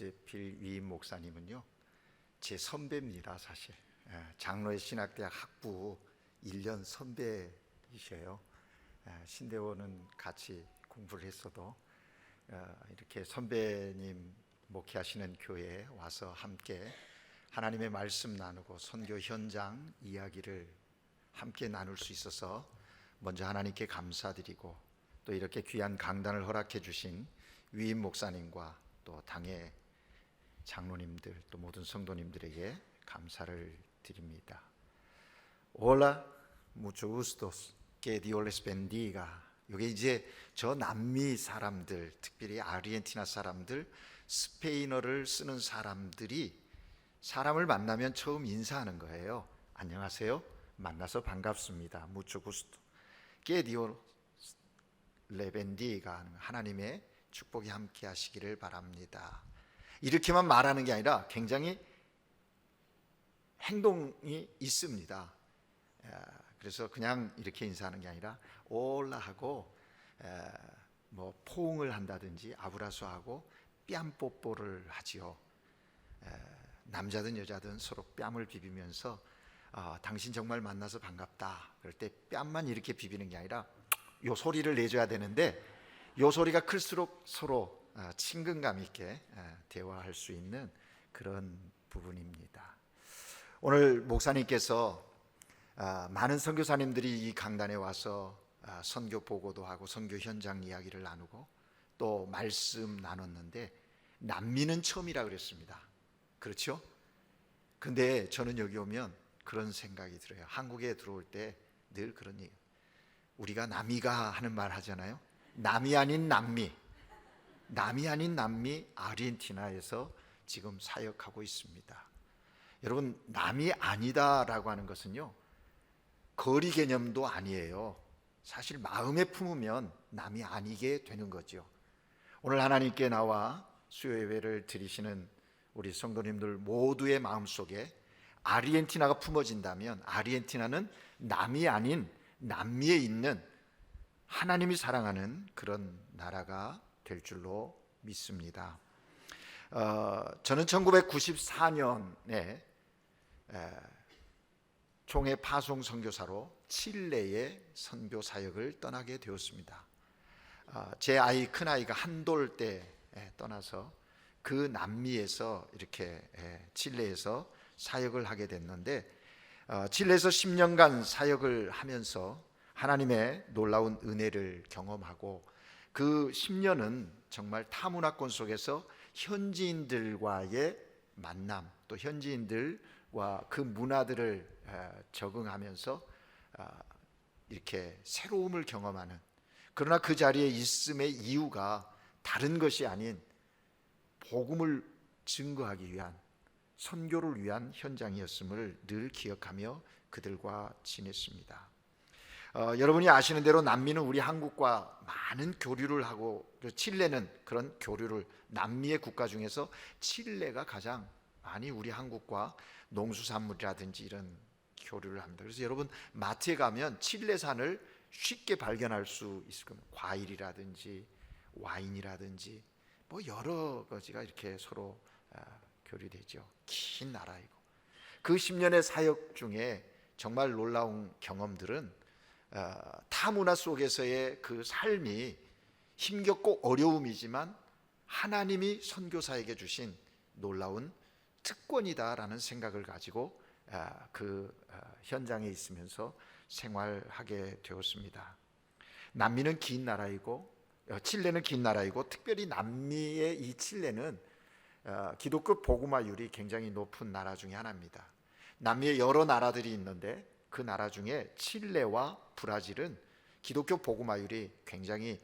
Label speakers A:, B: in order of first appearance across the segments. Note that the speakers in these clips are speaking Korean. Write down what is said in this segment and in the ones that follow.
A: 이제 빌 위임 목사님은요, 제 선배입니다. 사실 장로의 신학대학 학부 1년 선배이셔요. 신대원은 같이 공부를 했어도 이렇게 선배님 목회하시는 교회에 와서 함께 하나님의 말씀 나누고 선교 현장 이야기를 함께 나눌 수 있어서 먼저 하나님께 감사드리고, 또 이렇게 귀한 강단을 허락해 주신 위임 목사님과 또 당의 장로님들, 또 모든 성도님들에게 감사를 드립니다. Hola, mucho gustos, que Dios les bendiga. 이게 이제 저 남미 사람들, 특별히 아르헨티나 사람들, 스페인어를 쓰는 사람들이 사람을 만나면 처음 인사하는 거예요. 안녕하세요, 만나서 반갑습니다. Mucho gusto, que Dios les bendiga. 하나님의 축복이 함께 하시기를 바랍니다. 이렇게만 말하는 게 아니라 굉장히 행동이 있습니다. 그래서 그냥 이렇게 인사하는 게 아니라 올라 하고 뭐 포옹을 한다든지 아브라소하고 뺨 뽀뽀를 하지요. 남자든 여자든 서로 뺨을 비비면서 당신 정말 만나서 반갑다 그럴 때 뺨만 이렇게 비비는 게 아니라 요 소리를 내줘야 되는데, 요 소리가 클수록 서로 친근감 있게 대화할 수 있는 그런 부분입니다. 오늘 목사님께서 많은 선교사님들이 이 강단에 와서 선교 보고도 하고 선교 현장 이야기를 나누고 또 말씀 나눴는데, 남미는 처음이라 그랬습니다. 그렇죠? 근데 저는 여기 오면 그런 생각이 들어요. 한국에 들어올 때 늘 그런 얘기, 우리가 남이가 하는 말 하잖아요. 남이 아닌 남미, 남이 아닌 남미 아르헨티나에서 지금 사역하고 있습니다. 여러분, 남이 아니다라고 하는 것은요, 거리 개념도 아니에요. 사실 마음에 품으면 남이 아니게 되는 거죠. 오늘 하나님께 나와 수요 예배를 드리시는 우리 성도님들 모두의 마음속에 아르헨티나가 품어진다면, 아르헨티나는 남이 아닌 남미에 있는 하나님이 사랑하는 그런 나라가 될 줄로 믿습니다. 저는 1994년에 총회 파송 선교사로 칠레의 선교 사역을 떠나게 되었습니다. 제 큰 아이가 한돌 때 떠나서 그 남미에서 이렇게 칠레에서 사역을 하게 됐는데, 칠레에서 10년간 사역을 하면서 하나님의 놀라운 은혜를 경험하고, 그 10년은 정말 타문화권 속에서 현지인들과의 만남, 또 현지인들과 그 문화들을 적응하면서 이렇게 새로움을 경험하는, 그러나 그 자리에 있음의 이유가 다른 것이 아닌 복음을 증거하기 위한, 선교를 위한 현장이었음을 늘 기억하며 그들과 지냈습니다. 여러분이 아시는 대로 남미는 우리 한국과 많은 교류를 하고, 칠레는 그런 교류를, 남미의 국가 중에서 칠레가 가장 많이 우리 한국과 농수산물이라든지 이런 교류를 합니다. 그래서 여러분 마트에 가면 칠레산을 쉽게 발견할 수 있을 겁니다. 과일이라든지 와인이라든지 뭐 여러 가지가 이렇게 서로 교류되죠. 긴 나라이고, 그 10년의 사역 중에 정말 놀라운 경험들은 타문화 속에서의 그 삶이 힘겹고 어려움이지만 하나님이 선교사에게 주신 놀라운 특권이다라는 생각을 가지고 그 현장에 있으면서 생활하게 되었습니다. 남미는 긴 나라이고, 칠레는 긴 나라이고, 특별히 남미의 이 칠레는 기독교 복음화율이 굉장히 높은 나라 중에 하나입니다. 남미에 여러 나라들이 있는데 그 나라 중에 칠레와 브라질은 기독교 복음화율이 굉장히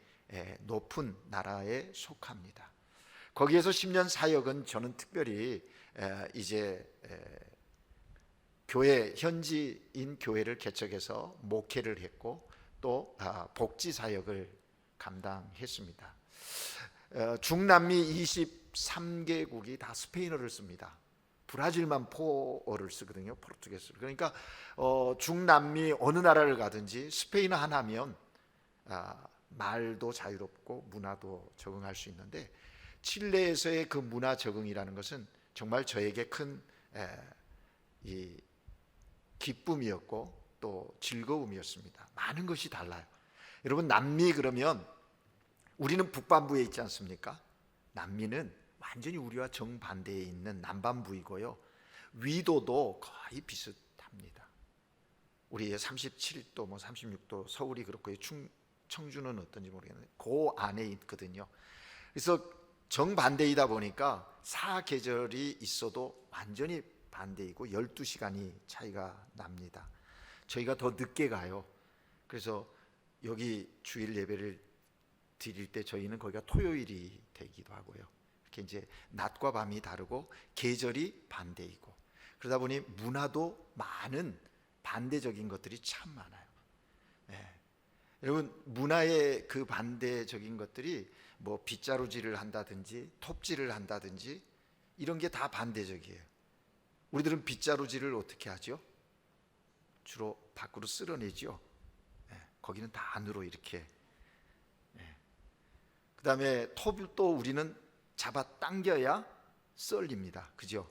A: 높은 나라에 속합니다. 거기에서 10년 사역은 저는 특별히 이제 교회, 현지인 교회를 개척해서 목회를 했고, 또 복지 사역을 감당했습니다. 중남미 23개국이 다 스페인어를 씁니다. 브라질만 포어를 쓰거든요, 포르투게스를. 그러니까 중남미 어느 나라를 가든지 스페인어 하나면 말도 자유롭고 문화도 적응할 수 있는데, 칠레에서의 그 문화 적응이라는 것은 정말 저에게 큰 이 기쁨이었고 또 즐거움이었습니다. 많은 것이 달라요. 여러분, 남미 그러면 우리는 북반부에 있지 않습니까? 남미는 완전히 우리와 정반대에 있는 남반부이고요, 위도도 거의 비슷합니다. 우리의 37도, 36도, 서울이 그렇고요, 청주는 어떤지 모르겠는데 그 안에 있거든요. 그래서 정반대이다 보니까 사계절이 있어도 완전히 반대이고 12시간이 차이가 납니다. 저희가 더 늦게 가요. 그래서 여기 주일 예배를 드릴 때 저희는 거기가 토요일이 되기도 하고요. 이렇게 이제 낮과 밤이 다르고 계절이 반대이고, 그러다 보니 문화도 많은 반대적인 것들이 참 많아요. 여러분, 문화의 그 반대적인 것들이 뭐 빗자루질을 한다든지 톱질을 한다든지 이런 게 다 반대적이에요. 우리들은 빗자루질을 어떻게 하죠? 주로 밖으로 쓸어내죠. 거기는 다 안으로 이렇게. 그 다음에 톱도 우리는 잡아 당겨야 썰립니다. 그죠?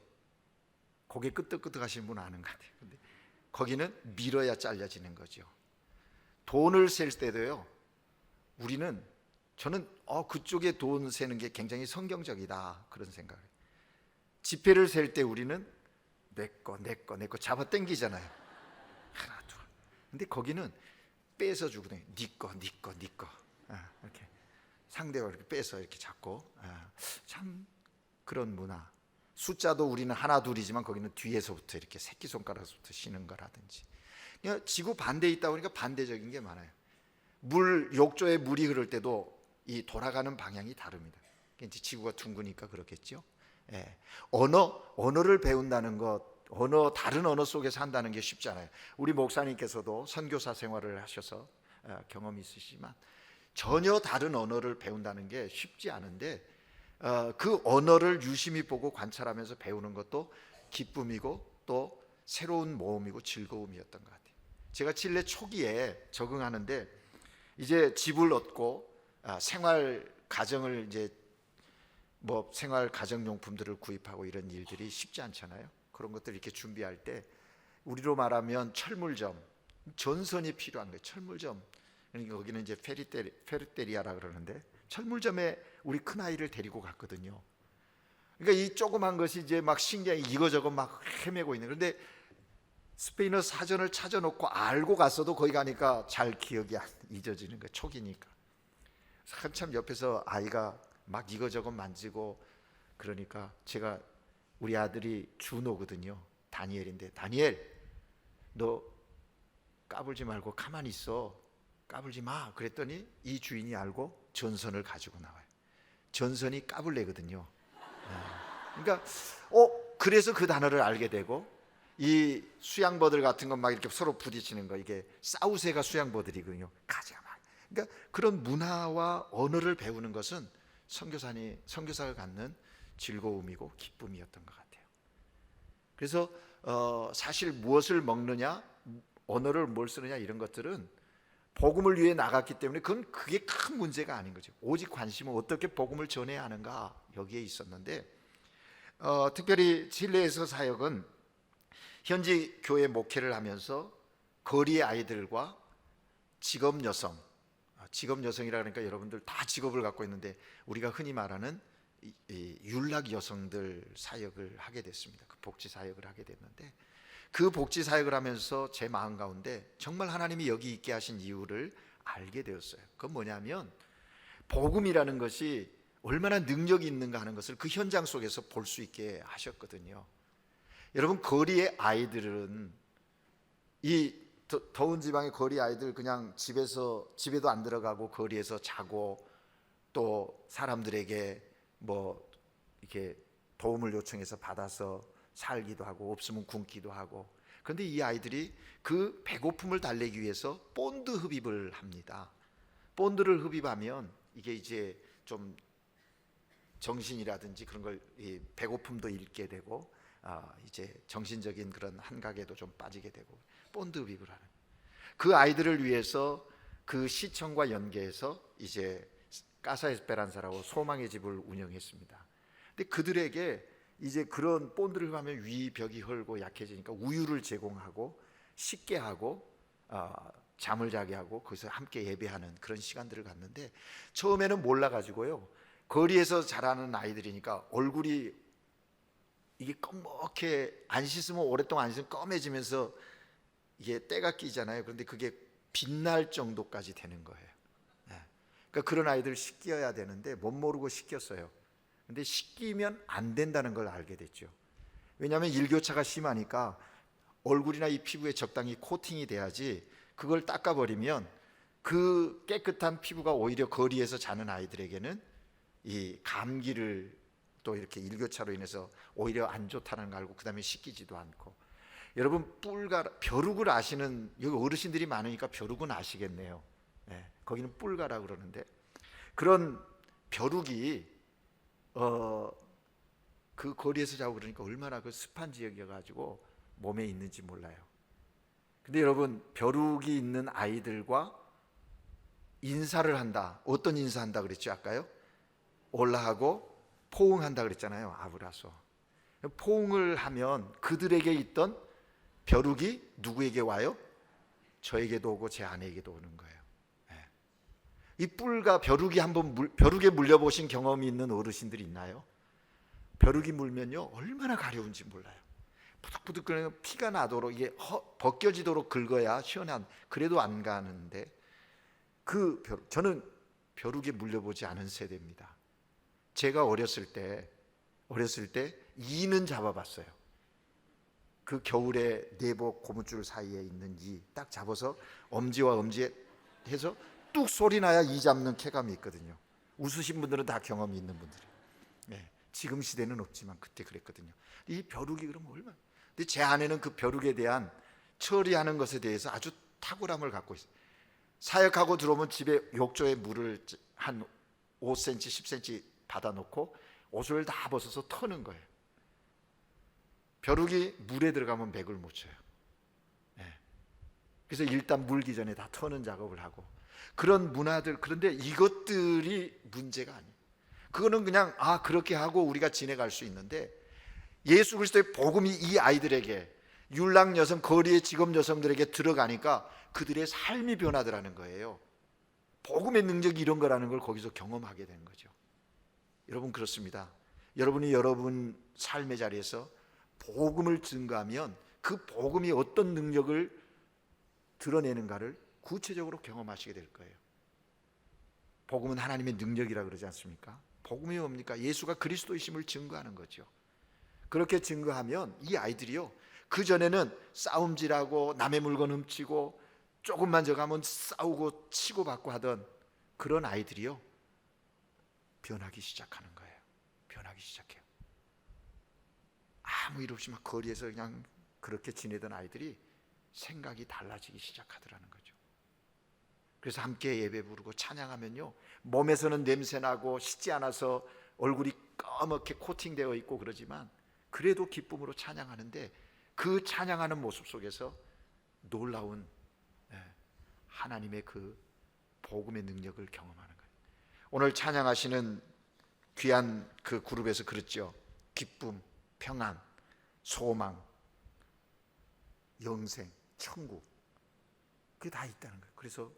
A: 고개 끄덕끄덕 하시는 분 아는 것 같아요. 근데 거기는 밀어야 잘려지는 거죠. 돈을 셀 때도요, 저는 그쪽에 돈 세는 게 굉장히 성경적이다 그런 생각을 해요. 지폐를 셀 때 우리는 내 거 잡아 당기잖아요. 하나 둘. 근데 거기는 빼서 주거든요. 네 거. 이렇게 상대가 이렇게 빼서 이렇게 잡고. 참 그런 문화. 숫자도 우리는 하나 둘이지만 거기는 뒤에서부터 이렇게 새끼손가락부터 쉬는 거라든지. 그러니까 지구 반대에 있다 보니까 반대적인 게 많아요. 욕조에 물이 흐를 때도 이 돌아가는 방향이 다릅니다. 이제 지구가 둥그니까 그렇겠죠. 언어를 배운다는 것, 다른 언어 속에서 한다는 게 쉽지 않아요. 우리 목사님께서도 선교사 생활을 하셔서 경험이 있으시지만 전혀 다른 언어를 배운다는 게 쉽지 않은데, 그 언어를 유심히 보고 관찰하면서 배우는 것도 기쁨이고 또 새로운 모험이고 즐거움이었던 것 같아요. 제가 칠레 초기에 적응하는데 이제 집을 얻고 생활 가정을 이제 생활 가정용품들을 구입하고 이런 일들이 쉽지 않잖아요. 그런 것들 이렇게 준비할 때 우리로 말하면 철물점, 전선이 필요한 거예요. 철물점. 그러니까 거기는 이제 페르테리아라 그러는데 철물점에 우리 큰 아이를 데리고 갔거든요. 그러니까 이 조그만 것이 이제 막 신기하게 이거저거 막 헤매고 있는. 그런데 스페인어 사전을 찾아놓고 알고 갔어도 거기 가니까 잘 기억이 안 잊어지는 거예요. 초기니까. 한참 옆에서 아이가 막 이거저거 만지고 그러니까 제가, 우리 아들이 준호거든요. 다니엘인데, 다니엘 너 까불지 말고 가만히 있어. 까불지 마. 그랬더니 이 주인이 알고 전선을 가지고 나와요. 전선이 까불래거든요. 그러니까 그래서 그 단어를 알게 되고, 이 수양버들 같은 건 막 이렇게 서로 부딪히는 거, 이게 싸우새가 수양버들이거든요. 가자 막. 그러니까 그런 문화와 언어를 배우는 것은 선교사가 갖는 즐거움이고 기쁨이었던 것 같아요. 그래서 사실 무엇을 먹느냐, 언어를 뭘 쓰느냐 이런 것들은 복음을 위해 나갔기 때문에 그게 큰 문제가 아닌 거죠. 오직 관심은 어떻게 복음을 전해야 하는가 여기에 있었는데, 특별히 칠레에서 사역은 현지 교회 목회를 하면서 거리의 아이들과 직업 여성이라 그러니까 여러분들 다 직업을 갖고 있는데 우리가 흔히 말하는 율락 여성들 사역을 하게 됐습니다. 그 복지 사역을 하게 됐는데, 그 복지 사역을 하면서 제 마음 가운데 정말 하나님이 여기 있게 하신 이유를 알게 되었어요. 그건 뭐냐면 복음이라는 것이 얼마나 능력이 있는가 하는 것을 그 현장 속에서 볼 수 있게 하셨거든요. 여러분, 거리의 아이들은, 이 더운 지방의 거리 아이들 그냥 집에도 안 들어가고 거리에서 자고, 또 사람들에게 이렇게 도움을 요청해서 받아서 살기도 하고 없으면 굶기도 하고. 그런데 이 아이들이 그 배고픔을 달래기 위해서 본드 흡입을 합니다. 본드를 흡입하면 이게 이제 좀 정신이라든지 그런 걸, 배고픔도 잃게 되고 이제 정신적인 그런 한각에도 좀 빠지게 되고, 본드 흡입을 하는 그 아이들을 위해서 그 시청과 연계해서 이제 까사 에스페란사라고 소망의 집을 운영했습니다. 근데 그들에게 이제 그런 본드를 가면 위 벽이 헐고 약해지니까 우유를 제공하고 씻게 하고 잠을 자게 하고 거기서 함께 예배하는 그런 시간들을 갖는데, 처음에는 몰라가지고요, 거리에서 자라는 아이들이니까 얼굴이 이게 검게 안 씻으면, 오랫동안 안 씻으면 검해지면서 이게 때가 끼잖아요. 그런데 그게 빛날 정도까지 되는 거예요. 그러니까 그런 아이들 씻겨야 되는데 못 모르고 씻겼어요. 근데 씻기면 안 된다는 걸 알게 됐죠. 왜냐하면 일교차가 심하니까 얼굴이나 이 피부에 적당히 코팅이 돼야지, 그걸 닦아버리면 그 깨끗한 피부가 오히려 거리에서 자는 아이들에게는 이 감기를 또 이렇게 일교차로 인해서 오히려 안 좋다는 걸 알고 그 다음에 씻기지도 않고. 여러분, 벼룩을 아시는, 여기 어르신들이 많으니까 벼룩은 아시겠네요. 거기는 뿔가라 그러는데, 그런 벼룩이 그 거리에서 자고 그러니까 얼마나 그 습한 지역이어가지고 몸에 있는지 몰라요. 근데 여러분, 벼룩이 있는 아이들과 인사를 한다. 어떤 인사한다 그랬죠 아까요? 올라하고 포옹한다 그랬잖아요. 아브라소. 포옹을 하면 그들에게 있던 벼룩이 누구에게 와요? 저에게도 오고 제 아내에게도 오는 거예요. 이 뿔과 벼룩이 한번 벼룩에 물려보신 경험이 있는 어르신들이 있나요? 벼룩이 물면요 얼마나 가려운지 몰라요. 부득부득 끓는 피가 나도록, 이게 벗겨지도록 긁어야 시원한, 그래도 안 가는데, 저는 벼룩에 물려보지 않은 세대입니다. 제가 어렸을 때 이는 잡아봤어요. 그 겨울에 내복 고무줄 사이에 있는 이 딱 잡아서 엄지와 엄지에 해서 뚝 소리 나야 이 잡는 쾌감이 있거든요. 웃으신 분들은 다 경험이 있는 분들이에요. 지금 시대는 없지만 그때 그랬거든요. 이 벼룩이 그러면 얼마나. 근데 제 아내는 그 벼룩에 대한 처리하는 것에 대해서 아주 탁월함을 갖고 있어요. 사역하고 들어오면 집에 욕조에 물을 한 5cm, 10cm 받아놓고 옷을 다 벗어서 터는 거예요. 벼룩이 물에 들어가면 맥을 못 쳐요. 그래서 일단 물기 전에 다 터는 작업을 하고, 그런 문화들. 그런데 이것들이 문제가 아니에요. 그거는 그냥 그렇게 하고 우리가 지내갈 수 있는데, 예수 그리스도의 복음이 이 아이들에게, 율랑 여성, 거리의 직업 여성들에게 들어가니까 그들의 삶이 변하더라는 거예요. 복음의 능력이 이런 거라는 걸 거기서 경험하게 되는 거죠. 여러분, 그렇습니다. 여러분이 여러분 삶의 자리에서 복음을 증거하면 그 복음이 어떤 능력을 드러내는가를 구체적으로 경험하시게 될 거예요. 복음은 하나님의 능력이라 그러지 않습니까? 복음이 뭡니까? 예수가 그리스도이심을 증거하는 거죠. 그렇게 증거하면 이 아이들이요, 그전에는 싸움질하고 남의 물건 훔치고 조금만 저가면 싸우고 치고받고 하던 그런 아이들이요, 변하기 시작하는 거예요. 변하기 시작해요. 아무 일 없이 막 거리에서 그냥 그렇게 지내던 아이들이 생각이 달라지기 시작하더라는 거죠. 그래서 함께 예배 부르고 찬양하면요, 몸에서는 냄새나고 씻지 않아서 얼굴이 까맣게 코팅되어 있고 그러지만 그래도 기쁨으로 찬양하는데, 그 찬양하는 모습 속에서 놀라운 하나님의 그 복음의 능력을 경험하는 거예요. 오늘 찬양하시는 귀한 그 그룹에서 그랬죠. 기쁨, 평안, 소망, 영생, 천국, 그게 다 있다는 거예요. 그래서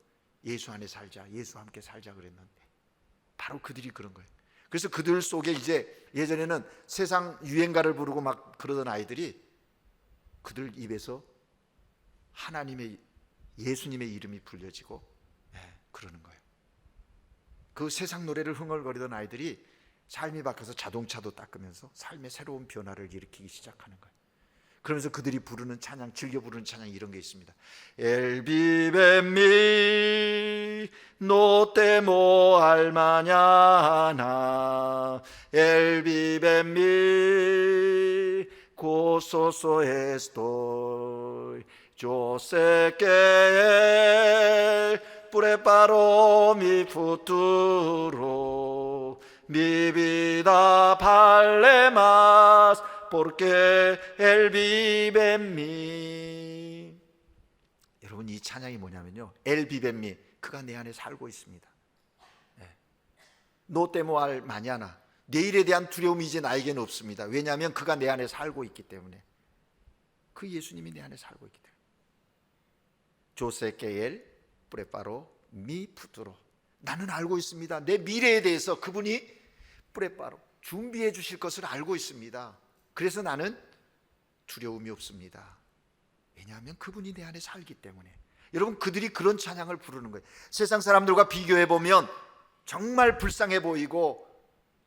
A: 예수 안에 살자, 예수와 함께 살자 그랬는데 바로 그들이 그런 거예요. 그래서 그들 속에 이제, 예전에는 세상 유행가를 부르고 막 그러던 아이들이 그들 입에서 하나님의, 예수님의 이름이 불려지고 그러는 거예요. 그 세상 노래를 흥얼거리던 아이들이 삶이 바뀌어서 자동차도 닦으면서 삶의 새로운 변화를 일으키기 시작하는 거예요. 그러면서 그들이 부르는 찬양, 즐겨 부르는 찬양 이런 게 있습니다. El vive en mí, no temo al mañana. El vive en mí, gozoso estoy. Yo sé que Él preparó mi futuro. Mi vida vale más porque Él vive en mí. 여러분, 이 찬양이 뭐냐면요, Él vive en mí, 그가 내 안에 살고 있습니다. 노 때모할 마냐나. 내일에 대한 두려움이 이제 나에게는 없습니다. 왜냐하면 그가 내 안에 살고 있기 때문에. 그 예수님이 내 안에 살고 있기 때문에. 조세케엘 프레파로 미 푸드로. 나는 알고 있습니다. 내 미래에 대해서 그분이 프레파로 준비해 주실 것을 알고 있습니다. 그래서 나는 두려움이 없습니다. 왜냐하면 그분이 내 안에 살기 때문에. 여러분, 그들이 그런 찬양을 부르는 거예요. 세상 사람들과 비교해 보면 정말 불쌍해 보이고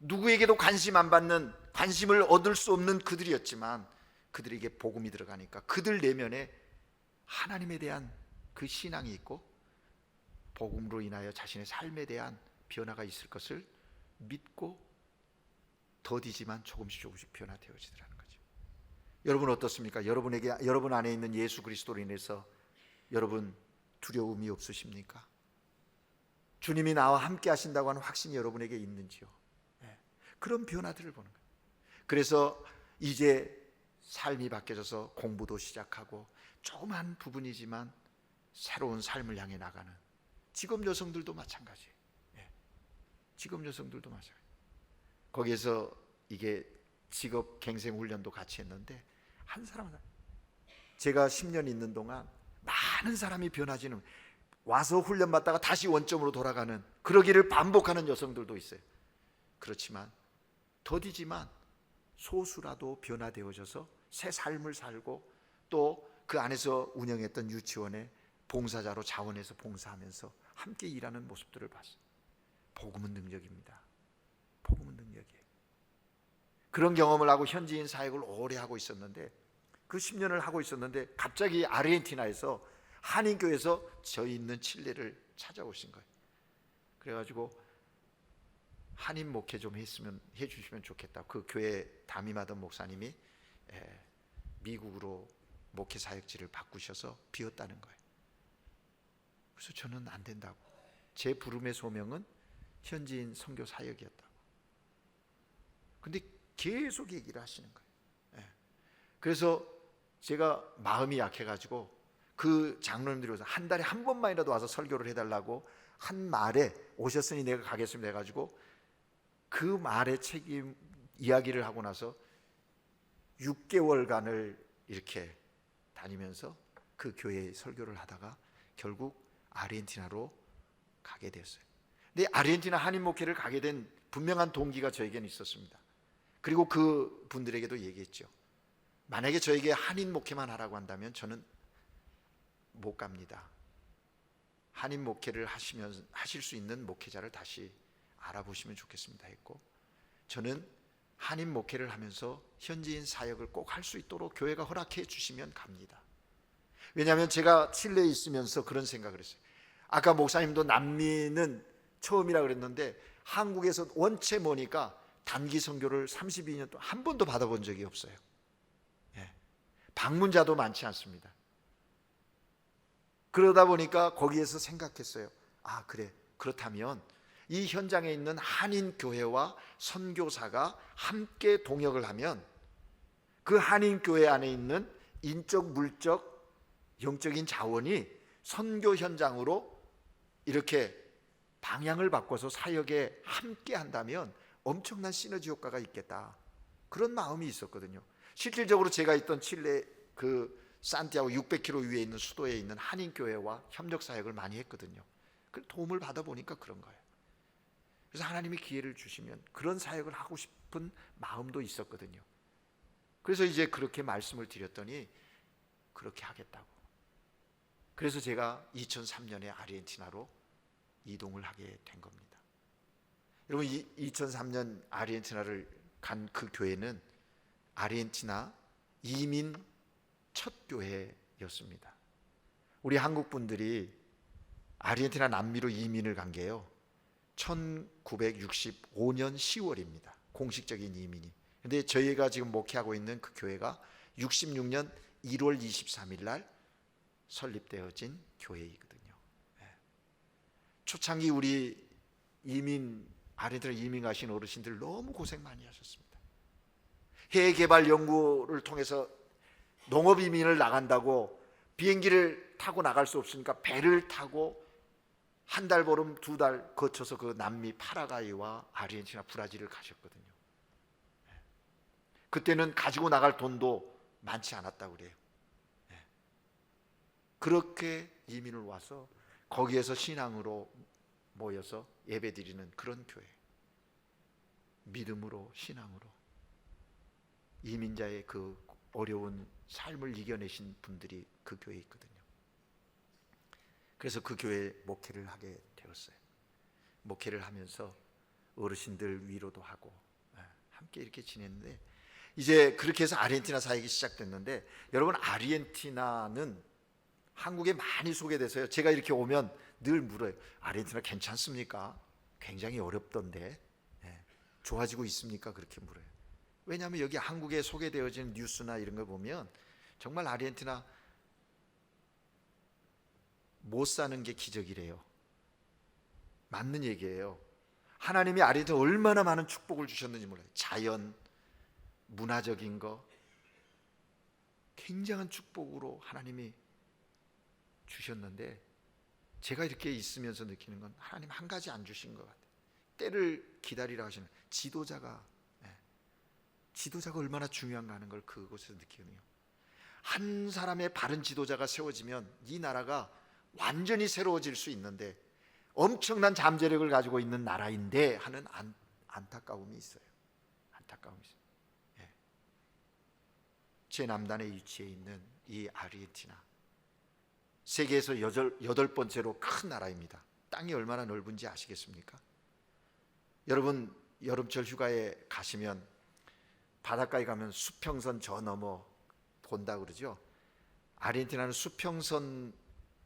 A: 누구에게도 관심 안 받는, 관심을 얻을 수 없는 그들이었지만, 그들에게 복음이 들어가니까 그들 내면에 하나님에 대한 그 신앙이 있고 복음으로 인하여 자신의 삶에 대한 변화가 있을 것을 믿고 더디지만 조금씩 변화되어지더라는 거죠. 여러분 어떻습니까? 여러분 안에 있는 예수 그리스도로 인해서 여러분 두려움이 없으십니까? 주님이 나와 함께 하신다고 하는 확신이 여러분에게 있는지요? 그런 변화들을 보는 거예요. 그래서 이제 삶이 바뀌어져서 공부도 시작하고 조그만 부분이지만 새로운 삶을 향해 나가는 직업 여성들도 마찬가지예요. 직업 여성들도 마찬가지예요. 거기에서 이게 직업 갱생 훈련도 같이 했는데 한 사람은 제가 10년 있는 동안 많은 사람이 변화지는, 와서 훈련 받다가 다시 원점으로 돌아가는, 그러기를 반복하는 여성들도 있어요. 그렇지만 더디지만 소수라도 변화되어져서 새 삶을 살고 또 그 안에서 운영했던 유치원에 봉사자로 자원해서 봉사하면서 함께 일하는 모습들을 봤어요. 복음은 능력입니다. 복음은 능력이에요. 그런 경험을 하고 현지인 사역을 오래 하고 있었는데, 그 10년을 하고 있었는데 갑자기 아르헨티나에서 한인교회에서 저희 있는 칠레를 찾아오신 거예요. 그래가지고 한인 목회 좀 해주시면 좋겠다. 그 교회 담임하던 목사님이 미국으로 목회 사역지를 바꾸셔서 비웠다는 거예요. 그래서 저는 안 된다고. 제 부름의 소명은 현지인 선교 사역이었다고. 근데 계속 얘기를 하시는 거예요. 그래서 제가 마음이 약해가지고 그 장로님들이 오셔서 한 달에 한 번만이라도 와서 설교를 해달라고 한 말에, 오셨으니 내가 가겠습니다 해가지고 그 말의 책임 이야기를 하고 나서 6개월간을 이렇게 다니면서 그 교회에 설교를 하다가 결국 아르헨티나로 가게 됐어요. 근데 아르헨티나 한인 목회를 가게 된 분명한 동기가 저에게는 있었습니다. 그리고 그 분들에게도 얘기했죠. 만약에 저에게 한인 목회만 하라고 한다면 저는 못 갑니다. 한인 목회를 하실 수 있는 목회자를 다시 알아보시면 좋겠습니다 했고, 저는 한인 목회를 하면서 현지인 사역을 꼭 할 수 있도록 교회가 허락해 주시면 갑니다. 왜냐하면 제가 칠레에 있으면서 그런 생각을 했어요. 아까 목사님도 난민은 처음이라 그랬는데 한국에서 원체 뭐니까 단기 선교를 32년 동안 한 번도 받아본 적이 없어요. 방문자도 많지 않습니다. 그러다 보니까 거기에서 생각했어요. 아, 그래, 그렇다면 이 현장에 있는 한인 교회와 선교사가 함께 동역을 하면 그 한인 교회 안에 있는 인적, 물적, 영적인 자원이 선교 현장으로 이렇게 방향을 바꿔서 사역에 함께 한다면 엄청난 시너지 효과가 있겠다. 그런 마음이 있었거든요. 실질적으로 제가 있던 칠레 그 산티아고 600km 위에 있는 수도에 있는 한인 교회와 협력 사역을 많이 했거든요. 그 도움을 받아 보니까 그런 거예요. 그래서 하나님이 기회를 주시면 그런 사역을 하고 싶은 마음도 있었거든요. 그래서 이제 그렇게 말씀을 드렸더니 그렇게 하겠다고. 그래서 제가 2003년에 아르헨티나로 이동을 하게 된 겁니다. 여러분, 2003년 아르헨티나를 간 그 교회는 아르헨티나 이민 첫 교회였습니다. 우리 한국 분들이 아르헨티나 남미로 이민을 간 게요 1965년 10월입니다. 공식적인 이민이. 근데 저희가 지금 목회하고 있는 그 교회가 66년 1월 23일 날 설립되어진 교회이거든요. 초창기 우리 아르헨티나 이민 가신 어르신들 너무 고생 많이 하셨습니다. 해외 개발 연구를 통해서 농업 이민을 나간다고 비행기를 타고 나갈 수 없으니까 배를 타고 한 달 보름, 두 달 거쳐서 그 남미 파라과이와 아르헨티나, 브라질을 가셨거든요. 그때는 가지고 나갈 돈도 많지 않았다고 그래요. 그렇게 이민을 와서 거기에서 신앙으로 모여서 예배드리는 그런 교회, 믿음으로, 신앙으로 이민자의 그 어려운 삶을 이겨내신 분들이 그 교회에 있거든요. 그래서 그 교회에 목회를 하게 되었어요. 목회를 하면서 어르신들 위로도 하고 함께 이렇게 지냈는데, 이제 그렇게 해서 아르헨티나 사역이 시작됐는데, 여러분 아르헨티나는 한국에 많이 소개돼서요, 제가 이렇게 오면 늘 물어요. 아르헨티나 괜찮습니까? 굉장히 어렵던데 좋아지고 있습니까? 그렇게 물어요. 왜냐하면 여기 한국에 소개되어지는 뉴스나 이런 거 보면 정말 아르헨티나 못 사는 게 기적이래요. 맞는 얘기예요. 하나님이 아르헨티나 얼마나 많은 축복을 주셨는지 몰라요. 자연, 문화적인 거 굉장한 축복으로 하나님이 주셨는데, 제가 이렇게 있으면서 느끼는 건 하나님 한 가지 안 주신 것 같아요. 때를 기다리라 하시는 지도자가 얼마나 중요한가 하는 걸 그곳에서 느끼거든요. 한 사람의 바른 지도자가 세워지면 이 나라가 완전히 새로워질 수 있는데, 엄청난 잠재력을 가지고 있는 나라인데 하는 안타까움이 있어요. 안타까움이 있어요. 제 남단에 위치해 있는 이 아르헨티나, 세계에서 여덟 번째로 큰 나라입니다. 땅이 얼마나 넓은지 아시겠습니까? 여러분 여름철 휴가에 가시면 바닷가에 가면 수평선 저 넘어 본다 그러죠. 아르헨티나는 수평선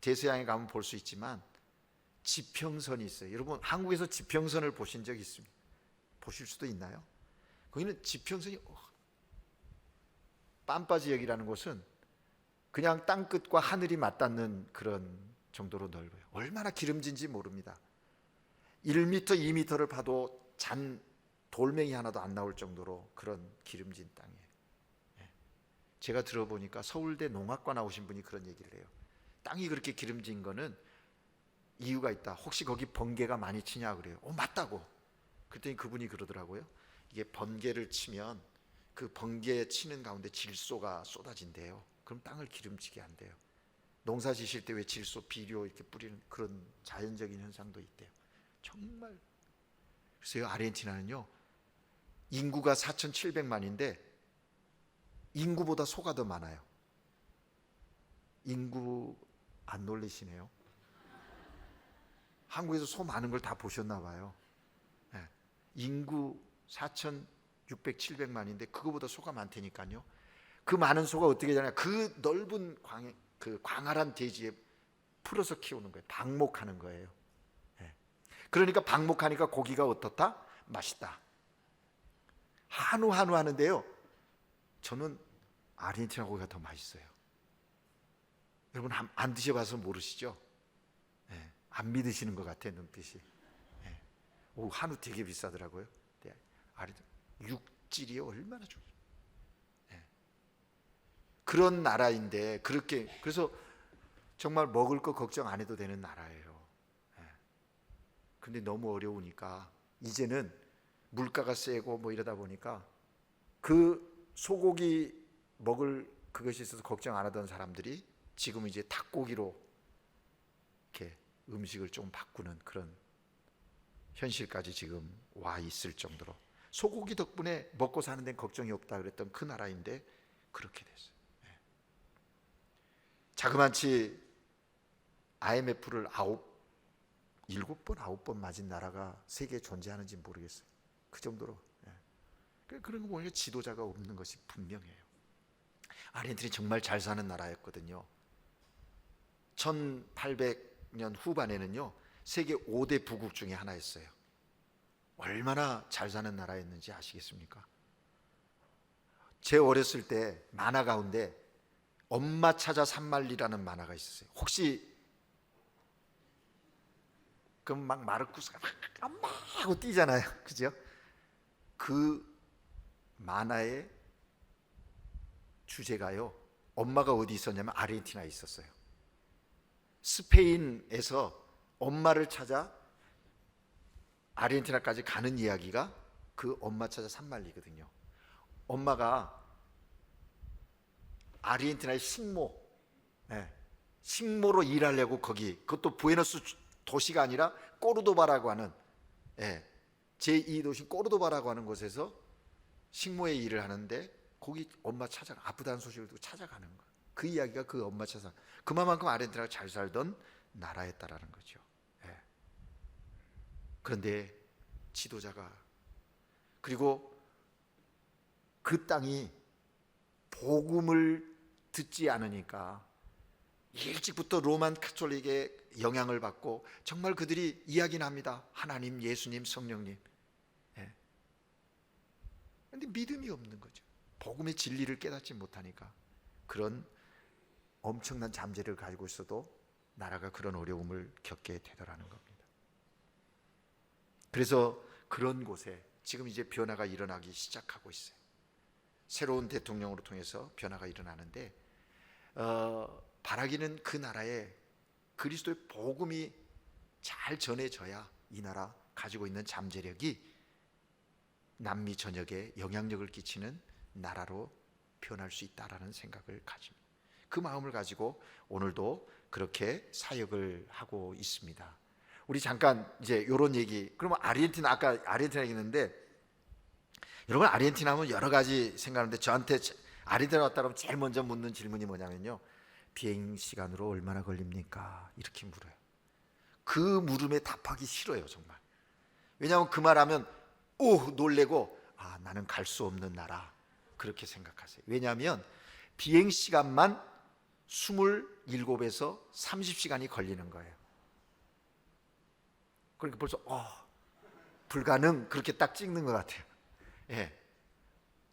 A: 대서양에 가면 볼 수 있지만 지평선이 있어요. 여러분 한국에서 지평선을 보신 적 있습니까? 보실 수도 있나요? 거기는 지평선이 빰빠지역이라는 곳은 그냥 땅끝과 하늘이 맞닿는 그런 정도로 넓어요. 얼마나 기름진지 모릅니다. 1m, 2m를 파도 잔 돌멩이 하나도 안 나올 정도로 그런 기름진 땅이에요. 제가 들어보니까 서울대 농학과 나오신 분이 그런 얘기를 해요. 땅이 그렇게 기름진 거는 이유가 있다. 혹시 거기 번개가 많이 치냐 그래요. 맞다고. 그랬더니 그분이 그러더라고요. 이게 번개를 치면 그 번개 치는 가운데 질소가 쏟아진대요. 그럼 땅을 기름지게 한대요. 농사 지실 때 왜 질소, 비료 이렇게 뿌리는 그런 자연적인 현상도 있대요. 정말. 그래서 이 아르헨티나는요, 인구가 4,700만인데 인구보다 소가 더 많아요. 인구 안 놀리시네요. 한국에서 소 많은 걸 다 보셨나 봐요. 인구 4,600, 700만인데 그거보다 소가 많다니까요. 그 많은 소가 어떻게 되냐? 그 넓은 그 광활한 대지에 풀어서 키우는 거예요. 방목하는 거예요. 그러니까 방목하니까 고기가 어떻다? 맛있다. 한우 하는데요, 저는 아르헨티나 고기가 더 맛있어요. 여러분 안 드셔봐서 모르시죠? 안 믿으시는 것 같아요, 눈빛이. 한우 되게 비싸더라고요. 육질이 얼마나 좋아요. 그런 나라인데 그래서 정말 먹을 거 걱정 안 해도 되는 나라예요. 근데 너무 어려우니까 이제는 물가가 세고 뭐 이러다 보니까 그 소고기 먹을 그것이 있어서 걱정 안 하던 사람들이 지금 이제 닭고기로 이렇게 음식을 좀 바꾸는 그런 현실까지 지금 와 있을 정도로, 소고기 덕분에 먹고 사는 데는 걱정이 없다 그랬던 그 나라인데 그렇게 됐어요. 자그마치 IMF를 7번, 9번 맞은 나라가 세계에 존재하는지 모르겠어요. 그 정도로. 그런 거 보니까 지도자가 없는 것이 분명해요. 아르헨티나는 정말 잘 사는 나라였거든요. 1800년 후반에는요, 세계 5대 부국 중에 하나였어요. 얼마나 잘 사는 나라였는지 아시겠습니까? 제 어렸을 때 만화 가운데 엄마 찾아 산말리라는 만화가 있었어요. 혹시 그럼 막 마르쿠스가 막 엄마 하고 뛰잖아요. 그죠? 그 만화의 주제가요, 엄마가 어디 있었냐면 아르헨티나에 있었어요. 스페인에서 엄마를 찾아 아르헨티나까지 가는 이야기가 그 엄마 찾아 산말리거든요. 엄마가 아르헨티나의 식모, 식모로 일하려고 거기, 그것도 부에노스 도시가 아니라 꼬르도바라고 하는 제2도시 꼬르도바라고 하는 곳에서 식모의 일을 하는데 거기 엄마 찾아가, 아프다는 소식을 듣고 찾아가는 거예요. 그 이야기가 그 엄마 찾아, 그만큼 아르헨티나가 잘 살던 나라였다라는 거죠. 그런데 지도자가, 그리고 그 땅이 복음을 듣지 않으니까 일찍부터 로만 카톨릭의 영향을 받고 정말 그들이 이야기는 합니다. 하나님, 예수님, 성령님. 그런데 믿음이 없는 거죠. 복음의 진리를 깨닫지 못하니까. 그런 엄청난 잠재를 가지고 있어도 나라가 그런 어려움을 겪게 되더라는 겁니다. 그래서 그런 곳에 지금 이제 변화가 일어나기 시작하고 있어요. 새로운 대통령으로 통해서 변화가 일어나는데 바라기는 그 나라에 그리스도의 복음이 잘 전해져야 이 나라 가지고 있는 잠재력이 남미 전역에 영향력을 끼치는 나라로 변할 수 있다라는 생각을 가집니다. 그 마음을 가지고 오늘도 그렇게 사역을 하고 있습니다. 우리 잠깐 이제 이런 얘기, 그러면 아르헨티나, 아까 아르헨티나 얘기했는데 여러분 아르헨티나 하면 여러 가지 생각하는데 저한테 아르헨티나 왔다 그러면 제일 먼저 묻는 질문이 뭐냐면요, 비행 시간으로 얼마나 걸립니까? 이렇게 물어요. 그 물음에 답하기 싫어요 정말. 왜냐하면 그 말하면 놀래고 나는 갈 수 없는 나라 그렇게 생각하세요. 왜냐하면 비행 시간만 27에서 30시간이 걸리는 거예요. 그러니까 벌써 불가능 그렇게 딱 찍는 것 같아요.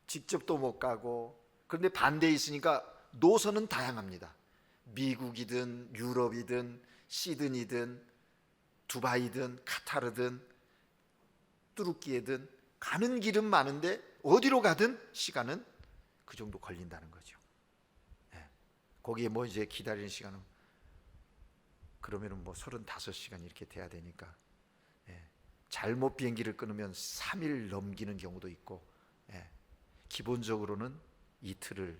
A: 직접 또 못 가고. 그런데 반대에 있으니까 노선은 다양합니다. 미국이든 유럽이든 시드니든 두바이든 카타르든 뚜르키예든 가는 길은 많은데 어디로 가든 시간은 그 정도 걸린다는 거죠. 거기에 뭐 이제 기다리는 시간은 그러면은 뭐 35시간 이렇게 돼야 되니까 잘못 비행기를 끊으면 3일 넘기는 경우도 있고 기본적으로는 이틀을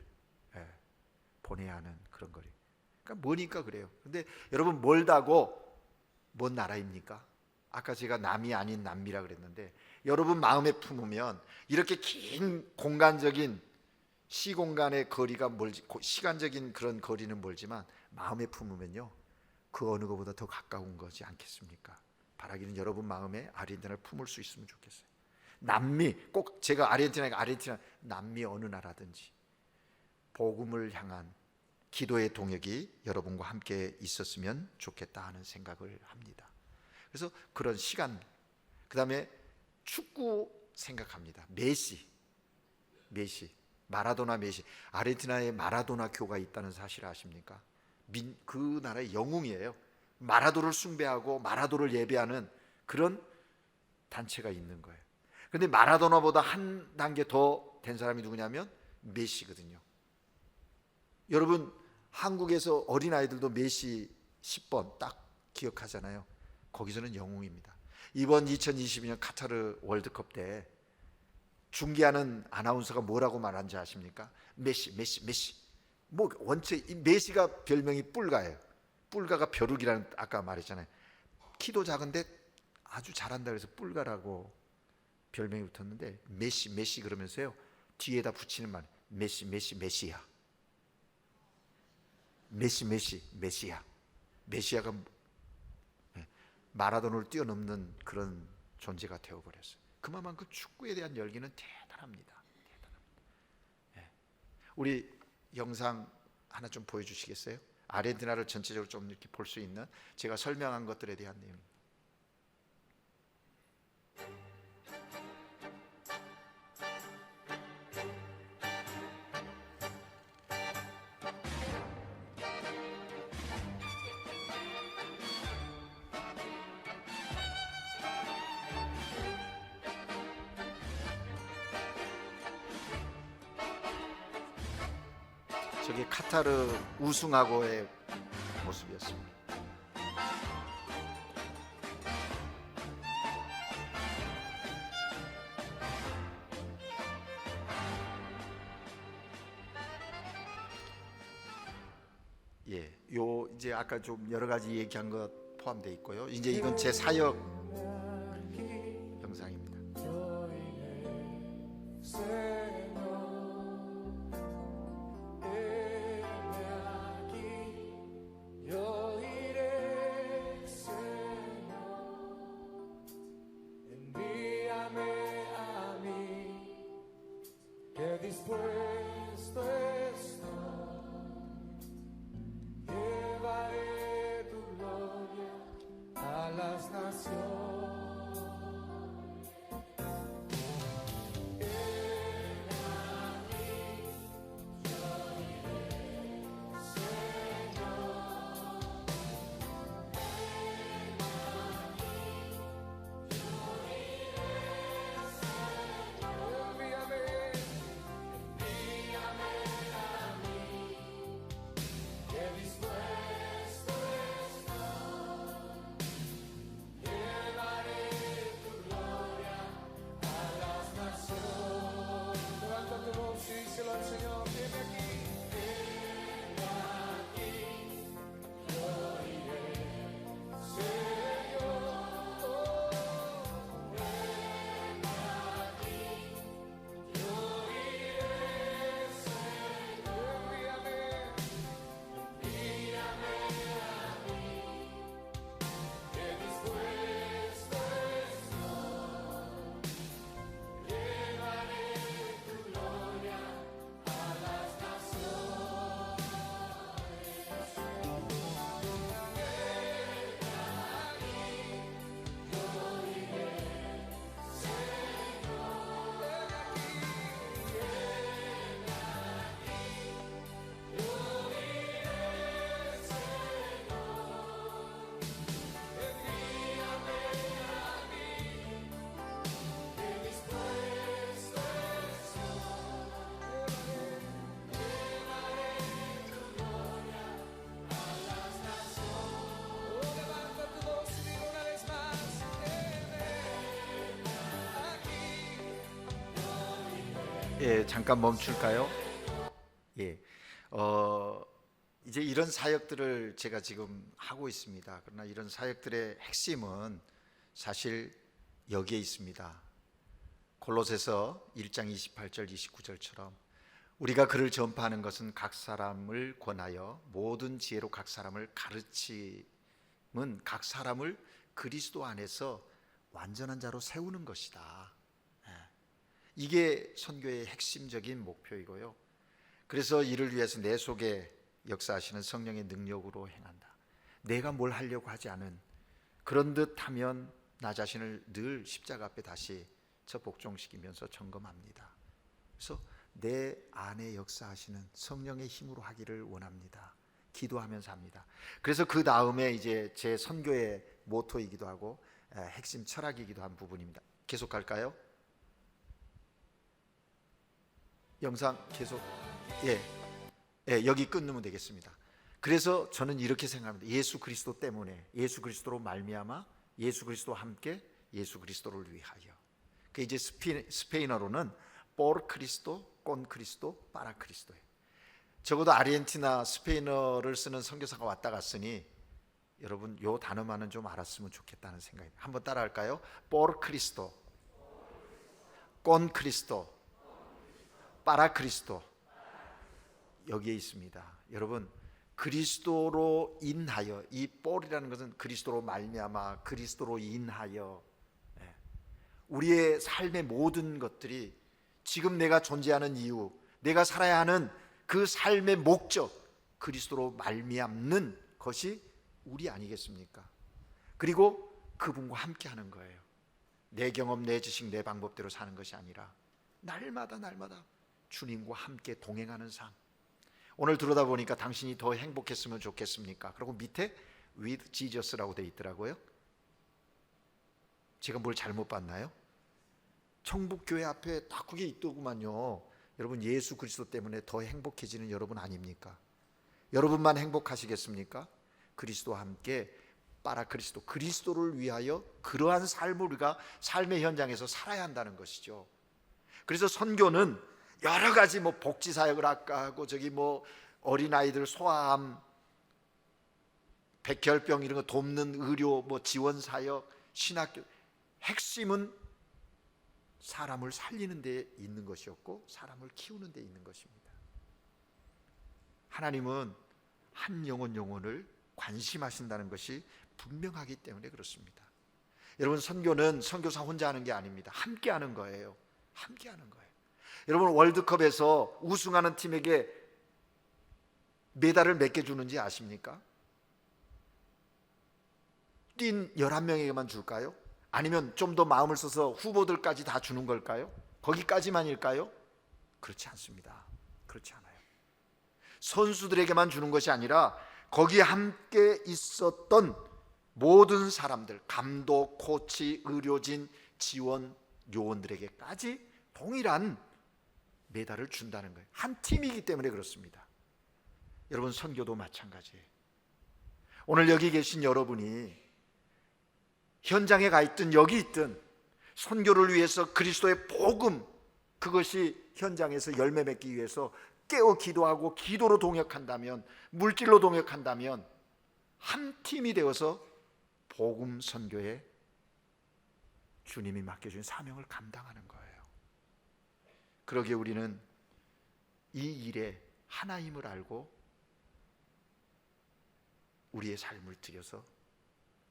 A: 보내야 하는 그런 거리. 그러니까 뭐니까 그래요. 근데 여러분 멀다고 뭔 나라입니까? 아까 제가 남이 아닌 남미라 그랬는데 여러분 마음에 품으면 이렇게 긴 공간적인 시공간의 거리가 멀지, 시간적인 그런 거리는 멀지만 마음에 품으면요 그 어느 것보다 더 가까운 거지 않겠습니까? 바라기는 여러분 마음에 아르헨티나를 품을 수 있으면 좋겠어요. 남미, 꼭 제가 아르헨티나 남미 어느 나라든지 복음을 향한 기도의 동역이 여러분과 함께 있었으면 좋겠다 하는 생각을 합니다. 그래서 그런 시간, 그 다음에 축구 생각합니다. 메시, 마라도나 메시. 아르헨티나에 마라도나 교가 있다는 사실 아십니까? 그 나라의 영웅이에요. 마라도를 숭배하고 마라도를 예배하는 그런 단체가 있는 거예요. 그런데 마라도나보다 한 단계 더 된 사람이 누구냐면 메시거든요. 여러분 한국에서 어린아이들도 메시 10번 딱 기억하잖아요. 거기서는 영웅입니다. 이번 2022년 카타르 월드컵 때 중계하는 아나운서가 뭐라고 말한지 아십니까? 메시. 뭐 원체 이 메시가 별명이 뿔가예요. 뿔가가 벼룩이라는 아까 말했잖아요. 키도 작은데 아주 잘한다 그래서 뿔가라고 별명이 붙었는데 메시 그러면서요 뒤에다 붙이는 말 메시야. 메시야. 메시아가 마라도나를 뛰어넘는 그런 존재가 되어버렸어요. 그만큼 축구에 대한 열기는 대단합니다. 우리 영상 하나 좀 보여주시겠어요? 아르헨티나를 전체적으로 좀 이렇게 볼 수 있는 제가 설명한 것들에 대한 내용. 저게 카타르 우승하고의 모습이었습니다. 요 이제 아까 좀 여러 가지 얘기한 것 포함되어 있고요. 이제 이건 제 사역 영상입니다.
B: Dispuesto estoy, llevaré tu gloria a las naciones.
A: 예, 잠깐 멈출까요? 예, 이제 이런 사역들을 제가 지금 하고 있습니다. 그러나 이런 사역들의 핵심은 사실 여기에 있습니다. 골로새서 1장 28절 29절처럼 우리가 그를 전파하는 것은 각 사람을 권하여 모든 지혜로 각 사람을 가르침은 각 사람을 그리스도 안에서 완전한 자로 세우는 것이다. 이게 선교의 핵심적인 목표이고요. 그래서 이를 위해서 내 속에 역사하시는 성령의 능력으로 행한다. 내가 뭘 하려고 하지 않은 그런 듯 하면 나 자신을 늘 십자가 앞에 다시 복종시키면서 점검합니다. 그래서 내 안에 역사하시는 성령의 힘으로 하기를 원합니다. 기도하면서 합니다. 그래서 그 다음에 이제 제 선교의 모토이기도 하고 핵심 철학이기도 한 부분입니다. 계속 갈까요? 영상 계속 여기 끊으면 되겠습니다. 그래서 저는 이렇게 생각합니다. 예수 그리스도 때문에, 예수 그리스도로 말미암아, 예수 그리스도와 함께, 예수 그리스도를 위하여. 그 이제 스페인어로는 por Cristo, con Cristo, para Cristo예요. 적어도 아르헨티나 스페인어를 쓰는 선교사가 왔다 갔으니 여러분 요 단어만은 좀 알았으면 좋겠다는 생각입니다. 한번 따라할까요? por Cristo, con Cristo, para Cristo. 여기에 있습니다. 여러분 그리스도로 인하여, 이 뻘이라는 것은 그리스도로 말미암아, 그리스도로 인하여 우리의 삶의 모든 것들이 지금 내가 존재하는 이유, 내가 살아야 하는 그 삶의 목적, 그리스도로 말미암는 것이 우리 아니겠습니까? 그리고 그분과 함께 하는 거예요. 내 경험, 내 지식, 내 방법대로 사는 것이 아니라 날마다 주님과 함께 동행하는 삶. 오늘 들어다 보니까 당신이 더 행복했으면 좋겠습니까? 그리고 밑에 with Jesus라고 되어 있더라고요. 제가 뭘 잘못 봤나요? 청북교회 앞에 딱 그게 있더구만요. 여러분 예수 그리스도 때문에 더 행복해지는 여러분 아닙니까? 여러분만 행복하시겠습니까? 그리스도와 함께 빠라 그리스도, 그리스도를 위하여 그러한 삶을 우리가 삶의 현장에서 살아야 한다는 것이죠. 그래서 선교는 여러 가지 복지 사역을 아까 하고 저기 어린아이들 소아암 백혈병 이런 거 돕는 의료, 뭐 지원 사역, 신학교, 핵심은 사람을 살리는 데 있는 것이었고 사람을 키우는 데 있는 것입니다. 하나님은 한 영혼을 관심하신다는 것이 분명하기 때문에 그렇습니다. 여러분, 선교는 선교사 혼자 하는 게 아닙니다. 함께 하는 거예요. 함께 하는 거예요. 여러분, 월드컵에서 우승하는 팀에게 메달을 몇 개 주는지 아십니까? 뛴 11명에게만 줄까요? 아니면 좀 더 마음을 써서 후보들까지 다 주는 걸까요? 거기까지만일까요? 그렇지 않습니다. 그렇지 않아요. 선수들에게만 주는 것이 아니라 거기에 함께 있었던 모든 사람들, 감독, 코치, 의료진, 지원 요원들에게까지 동일한 메달을 준다는 거예요. 한 팀이기 때문에 그렇습니다. 여러분, 선교도 마찬가지예요. 오늘 여기 계신 여러분이 현장에 가 있든 여기 있든 선교를 위해서 그리스도의 복음, 그것이 현장에서 열매 맺기 위해서 깨어 기도하고 기도로 동역한다면, 물질로 동역한다면 한 팀이 되어서 복음 선교에 주님이 맡겨준 사명을 감당하는 거예요. 그러기에 우리는 이 일에 하나임을 알고 우리의 삶을 들여서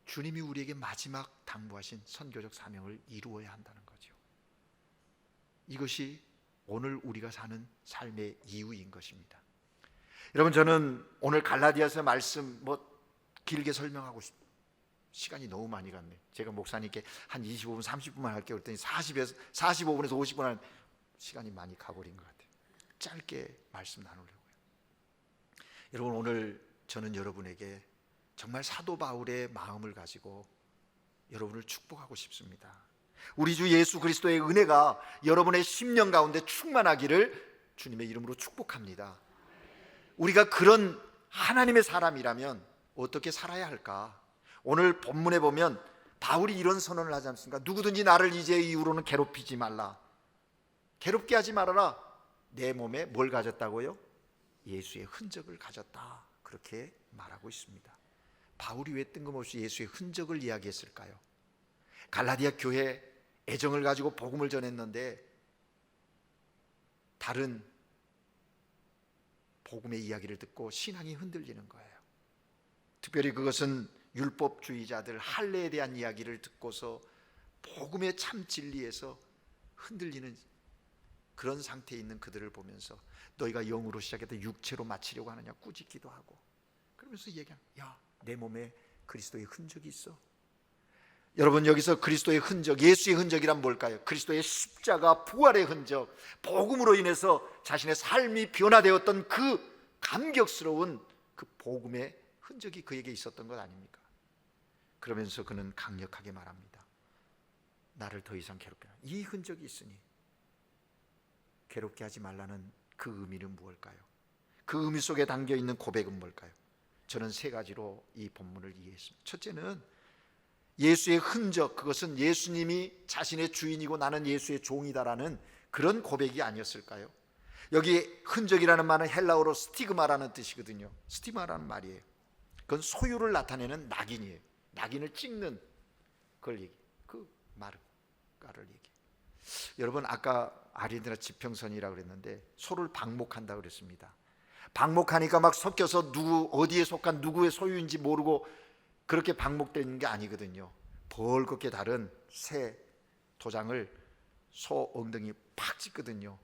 A: 주님이 우리에게 마지막 당부하신 선교적 사명을 이루어야 한다는 거죠. 이것이 오늘 우리가 사는 삶의 이유인 것입니다. 여러분, 저는 오늘 갈라디아서 말씀 길게 설명하고 싶어요. 시간이 너무 많이 갔네. 제가 목사님께 한 25분 30분만 할게요 그랬더니 45분에서 50분 하는 시간이 많이 가버린 것 같아요. 짧게 말씀 나누려고요. 여러분, 오늘 저는 여러분에게 정말 사도 바울의 마음을 가지고 여러분을 축복하고 싶습니다. 우리 주 예수 그리스도의 은혜가 여러분의 심령 가운데 충만하기를 주님의 이름으로 축복합니다. 우리가 그런 하나님의 사람이라면 어떻게 살아야 할까? 오늘 본문에 보면 바울이 이런 선언을 하지 않습니까? 누구든지 나를 이제 이후로는 괴롭히지 말라. 괴롭게 하지 말아라. 내 몸에 뭘 가졌다고요? 예수의 흔적을 가졌다. 그렇게 말하고 있습니다. 바울이 왜 뜬금없이 예수의 흔적을 이야기했을까요? 갈라디아 교회 애정을 가지고 복음을 전했는데 다른 복음의 이야기를 듣고 신앙이 흔들리는 거예요. 특별히 그것은 율법주의자들 할례에 대한 이야기를 듣고서 복음의 참 진리에서 흔들리는 그런 상태에 있는 그들을 보면서 너희가 영으로 시작해서 육체로 마치려고 하느냐 꾸짖기도 하고, 그러면서 얘기하는, 야, 내 몸에 그리스도의 흔적이 있어. 여러분, 여기서 그리스도의 흔적, 예수의 흔적이란 뭘까요? 그리스도의 십자가 부활의 흔적, 복음으로 인해서 자신의 삶이 변화되었던 그 감격스러운 그 복음의 흔적이 그에게 있었던 것 아닙니까? 그러면서 그는 강력하게 말합니다. 나를 더 이상 괴롭게 하라. 이 흔적이 있으니 괴롭게 하지 말라는 그 의미는 무엇일까요? 그 의미 속에 담겨있는 고백은 뭘까요? 저는 세 가지로 이 본문을 이해했습니다. 첫째는 예수의 흔적, 그것은 예수님이 자신의 주인이고 나는 예수의 종이다라는 그런 고백이 아니었을까요? 여기 흔적이라는 말은 헬라어로 스티그마라는 뜻이거든요. 스티그마라는 말이에요. 그건 소유를 나타내는 낙인이에요. 낙인을 찍는 그걸 얘기, 그 마르가를 얘기. 여러분, 아까 아르헨티나 지평선이라고 그랬는데 소를 방목한다고 그랬습니다. 방목하니까 막 섞여서 누구 어디에 속한 누구의 소유인지 모르고 그렇게 방목되는 게 아니거든요. 벌겋게 다른 새 도장을 소 엉덩이에 팍 찍거든요.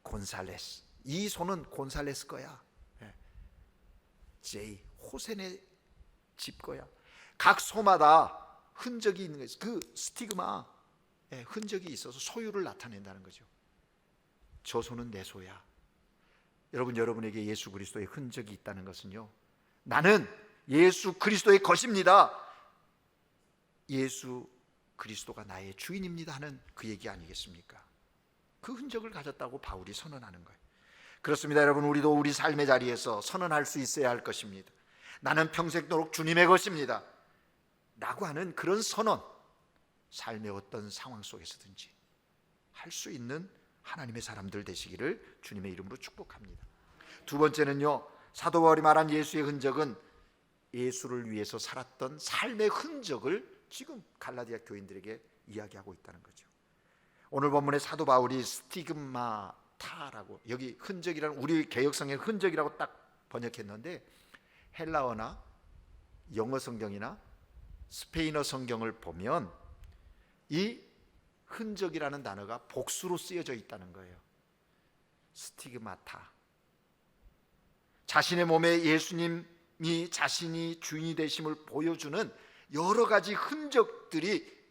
A: 곤살레스. 이 소는 곤살레스 거야. J 호세네 집 거야. 각 소마다 흔적이 있는 거죠. 그 스티그마, 흔적이 있어서 소유를 나타낸다는 거죠. 저 소는 내 소야. 여러분, 여러분에게 예수 그리스도의 흔적이 있다는 것은요, 나는 예수 그리스도의 것입니다, 예수 그리스도가 나의 주인입니다 하는 그 얘기 아니겠습니까? 그 흔적을 가졌다고 바울이 선언하는 거예요. 그렇습니다. 여러분, 우리도 우리 삶의 자리에서 선언할 수 있어야 할 것입니다. 나는 평생도록 주님의 것입니다 라고 하는 그런 선언, 삶의 어떤 상황 속에서든지 할 수 있는 하나님의 사람들 되시기를 주님의 이름으로 축복합니다. 두 번째는요, 사도 바울이 말한 예수의 흔적은 예수를 위해서 살았던 삶의 흔적을 지금 갈라디아 교인들에게 이야기하고 있다는 거죠. 오늘 본문의 사도 바울이 스티그마타라고, 여기 흔적이라는, 우리 개역성의 흔적이라고 딱 번역했는데 헬라어나 영어 성경이나 스페인어 성경을 보면 이 흔적이라는 단어가 복수로 쓰여져 있다는 거예요. 스티그마타. 자신의 몸에 예수님이 자신이 주인이 되심을 보여주는 여러 가지 흔적들이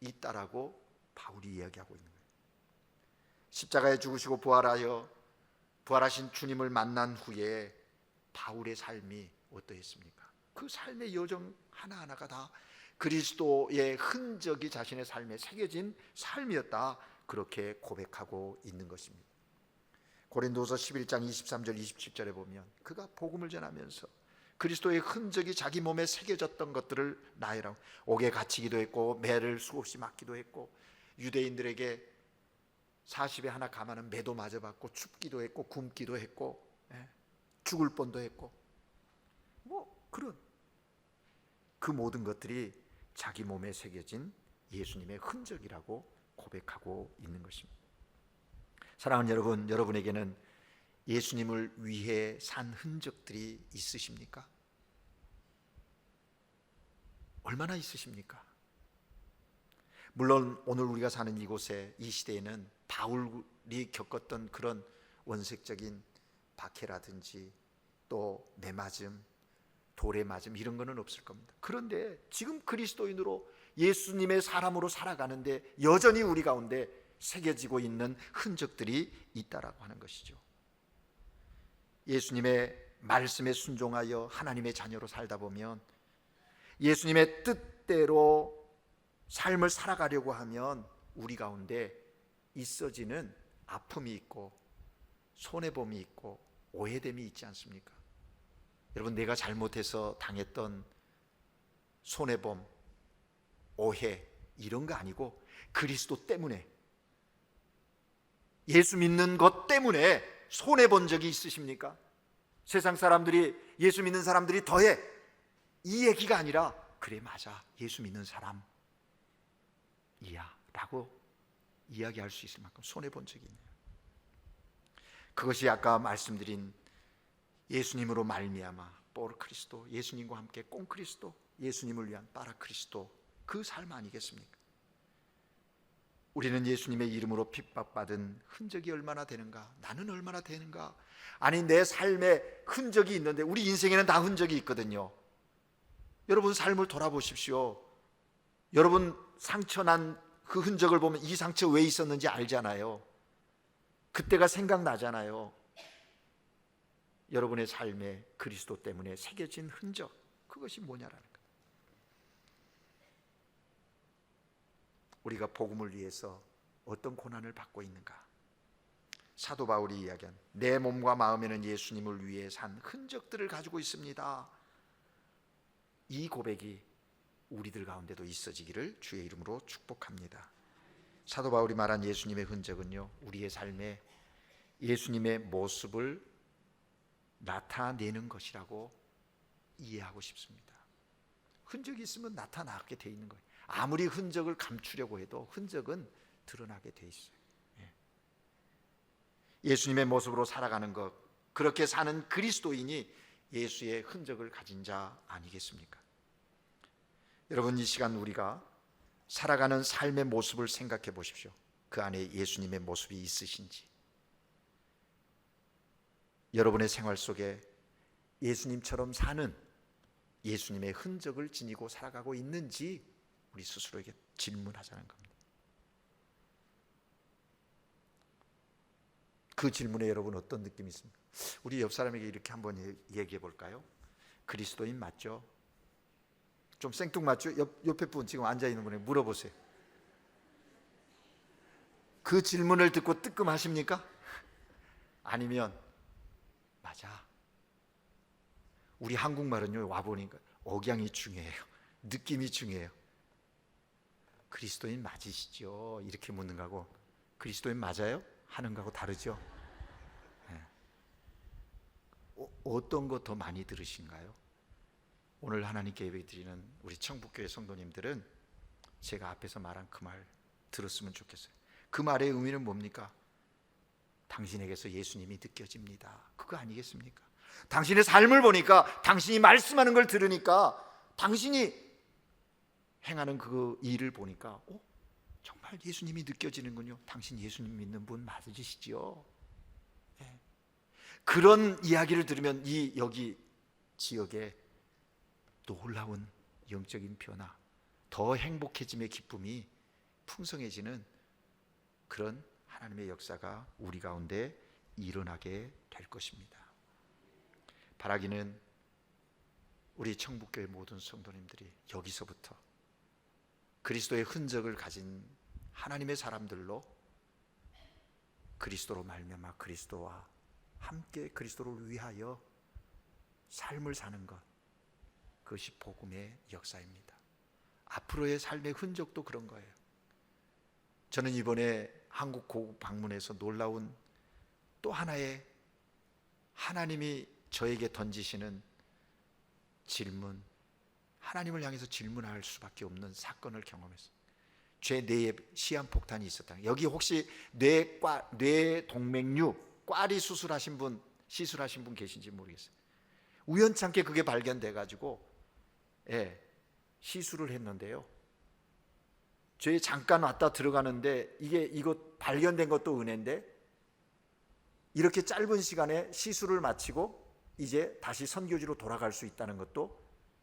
A: 있다라고 바울이 이야기하고 있는 거예요. 십자가에 죽으시고 부활하신 주님을 만난 후에 바울의 삶이 어떠했습니까? 그 삶의 여정 하나하나가 다 그리스도의 흔적이 자신의 삶에 새겨진 삶이었다, 그렇게 고백하고 있는 것입니다. 고린도서 11장 23절 27절에 보면 그가 복음을 전하면서 그리스도의 흔적이 자기 몸에 새겨졌던 것들을 나열하고, 옥에 갇히기도 했고 매를 수없이 맞기도 했고 유대인들에게 40에 하나 감하는 매도 맞아봤고 춥기도 했고 굶기도 했고 죽을 뻔도 했고 그런 그 모든 것들이 자기 몸에 새겨진 예수님의 흔적이라고 고백하고 있는 것입니다. 사랑하는 여러분, 여러분에게는 예수님을 위해 산 흔적들이 있으십니까? 얼마나 있으십니까? 물론 오늘 우리가 사는 이곳에, 이 시대에는 바울이 겪었던 그런 원색적인 박해라든지 또 매맞음, 돌에 맞음 이런 거는 없을 겁니다. 그런데 지금 그리스도인으로 예수님의 사람으로 살아가는데 여전히 우리 가운데 새겨지고 있는 흔적들이 있다라고 하는 것이죠. 예수님의 말씀에 순종하여 하나님의 자녀로 살다 보면, 예수님의 뜻대로 삶을 살아가려고 하면 우리 가운데 있어지는 아픔이 있고 손해봄이 있고 오해됨이 있지 않습니까? 여러분, 내가 잘못해서 당했던 손해봄, 오해 이런 거 아니고 그리스도 때문에, 예수 믿는 것 때문에 손해본 적이 있으십니까? 세상 사람들이, 예수 믿는 사람들이 더해, 이 얘기가 아니라 그래 맞아 예수 믿는 사람이야 라고 이야기할 수 있을 만큼 손해본 적이 있네요. 그것이 아까 말씀드린 예수님으로 말미암아 뽀르 크리스도, 예수님과 함께 꽁 크리스도, 예수님을 위한 빠라 크리스도, 그 삶 아니겠습니까? 우리는 예수님의 이름으로 핍박받은 흔적이 얼마나 되는가, 나는 얼마나 되는가. 아니, 내 삶에 흔적이 있는데, 우리 인생에는 다 흔적이 있거든요. 여러분 삶을 돌아보십시오. 여러분 상처난 그 흔적을 보면 이 상처 왜 있었는지 알잖아요. 그때가 생각나잖아요. 여러분의 삶에 그리스도 때문에 새겨진 흔적, 그것이 뭐냐라는 거예요. 우리가 복음을 위해서 어떤 고난을 받고 있는가? 사도 바울이 이야기한 내 몸과 마음에는 예수님을 위해 산 흔적들을 가지고 있습니다. 이 고백이 우리들 가운데도 있어지기를 주의 이름으로 축복합니다. 사도 바울이 말한 예수님의 흔적은요, 우리의 삶에 예수님의 모습을 나타내는 것이라고 이해하고 싶습니다. 흔적이 있으면 나타나게 돼 있는 거예요. 아무리 흔적을 감추려고 해도 흔적은 드러나게 돼 있어요. 예수님의 모습으로 살아가는 것, 그렇게 사는 그리스도인이 예수의 흔적을 가진 자 아니겠습니까? 여러분, 이 시간 우리가 살아가는 삶의 모습을 생각해 보십시오. 그 안에 예수님의 모습이 있으신지, 여러분의 생활 속에 예수님처럼 사는 예수님의 흔적을 지니고 살아가고 있는지 우리 스스로에게 질문하자는 겁니다. 그 질문에 여러분 어떤 느낌이 있습니까? 우리 옆 사람에게 이렇게 한번 얘기해 볼까요? 그리스도인 맞죠? 좀 생뚱맞죠? 옆에 분 지금 앉아 있는 분에게 물어보세요. 그 질문을 듣고 뜨끔하십니까? 아니면 맞아. 우리 한국말은요, 와보니까 억양이 중요해요. 느낌이 중요해요. 그리스도인 맞으시죠? 이렇게 묻는 거하고 그리스도인 맞아요? 하는 거하고 다르죠? 네. 어떤 거 더 많이 들으신가요? 오늘 하나님께 예배드리는 우리 청북교회 성도님들은 제가 앞에서 말한 그 말 들었으면 좋겠어요. 그 말의 의미는 뭡니까? 당신에게서 예수님이 느껴집니다. 그거 아니겠습니까? 당신의 삶을 보니까, 당신이 말씀하는 걸 들으니까, 당신이 행하는 그 일을 보니까 정말 예수님이 느껴지는군요. 당신 예수님 믿는 분 맞으시지요? 네. 그런 이야기를 들으면 여기 지역에 놀라운 영적인 변화, 더 행복해짐의 기쁨이 풍성해지는 그런 하나님의 역사가 우리 가운데 일어나게 될 것입니다. 바라기는 우리 청북교회 모든 성도님들이 여기서부터 그리스도의 흔적을 가진 하나님의 사람들로 그리스도로 말미암아 그리스도와 함께 그리스도를 위하여 삶을 사는 것, 그것이 복음의 역사입니다. 앞으로의 삶의 흔적도 그런 거예요. 저는 이번에 한국 고국 방문해서 놀라운 또 하나의 하나님이 저에게 던지시는 질문, 하나님을 향해서 질문할 수밖에 없는 사건을 경험했어요. 제 뇌에 시한폭탄이 있었다. 여기 혹시 뇌 동맥류 꽈리 시술하신 분 계신지 모르겠어요. 우연찮게 그게 발견돼 가지고 시술을 했는데요. 저희 잠깐 왔다 들어가는데 이거 발견된 것도 은혜인데, 이렇게 짧은 시간에 시술을 마치고 이제 다시 선교지로 돌아갈 수 있다는 것도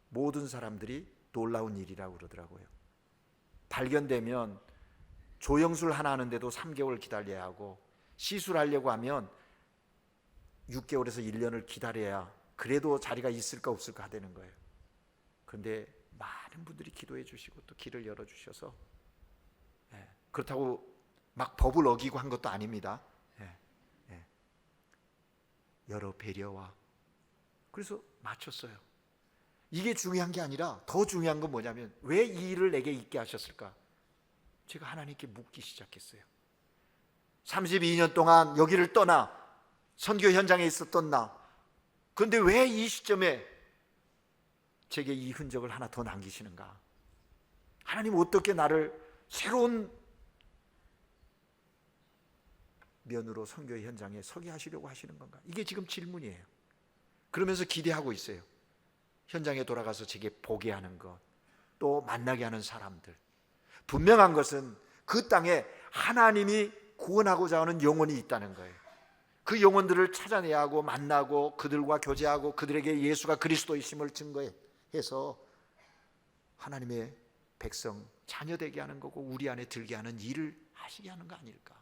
A: 모든 사람들이 놀라운 일이라고 그러더라고요. 발견되면 조영술 하나 하는데도 3개월 기다려야 하고, 시술하려고 하면 6개월에서 1년을 기다려야 그래도 자리가 있을까 없을까 하다는 거예요. 그런데 많은 분들이 기도해 주시고 또 길을 열어주셔서, 그렇다고 막 법을 어기고 한 것도 아닙니다. 여러 배려와, 그래서 마쳤어요. 이게 중요한 게 아니라 더 중요한 건 뭐냐면, 왜 이 일을 내게 있게 하셨을까? 제가 하나님께 묻기 시작했어요. 32년 동안 여기를 떠나 선교 현장에 있었던 나, 그런데 왜 이 시점에 제게 이 흔적을 하나 더 남기시는가? 하나님 어떻게 나를 새로운 면으로 선교 현장에 서게 하시려고 하시는 건가? 이게 지금 질문이에요. 그러면서 기대하고 있어요. 현장에 돌아가서 제게 보게 하는 것, 또 만나게 하는 사람들. 분명한 것은 그 땅에 하나님이 구원하고자 하는 영혼이 있다는 거예요. 그 영혼들을 찾아내야 하고 만나고 그들과 교제하고 그들에게 예수가 그리스도이심을 증거해서 하나님의 백성, 자녀 되게 하는 거고 우리 안에 들게 하는 일을 하시게 하는 거 아닐까?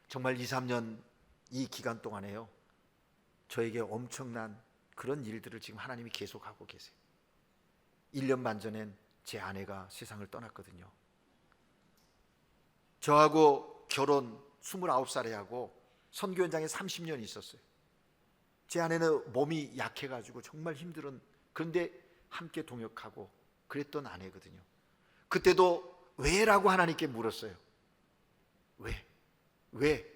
A: 정말 2, 3년 이 기간 동안에요, 저에게 엄청난 그런 일들을 지금 하나님이 계속하고 계세요. 1년 반 전엔 제 아내가 세상을 떠났거든요. 저하고 결혼 29살에 하고 선교 현장에 30년 있었어요. 제 아내는 몸이 약해가지고 정말 힘들은, 그런데 함께 동역하고 그랬던 아내거든요. 그때도 왜라고 하나님께 물었어요. 왜?